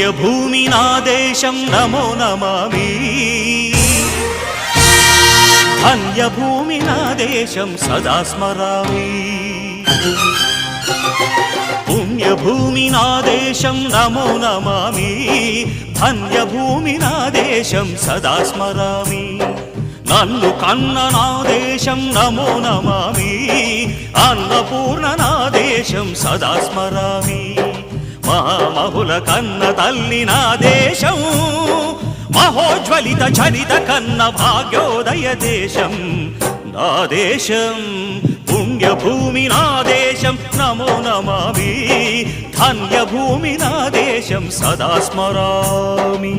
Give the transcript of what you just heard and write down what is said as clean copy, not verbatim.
పుణ్యభూమి నా దేశం నమో నమామి ధన్యభూమి నా దేశం సదా స్మరామి పుణ్యభూమి నా దేశం నమో నమామి ధన్యభూమి నా దేశం సదా స్మరామి నన్ను కన్న నా దేశం నమో నమామి అన్నపూర్ణ నా దేశం సదా స్మరామి మహామహుల కన్న తల్లి నా దేశం మహోజ్వలిత చరిత కన్న భాగ్యోదయ దేశం నా దేశం పుణ్యభూమి నా దేశం నమో నమామి ధన్యభూమి నా దేశం సదా స్మరామి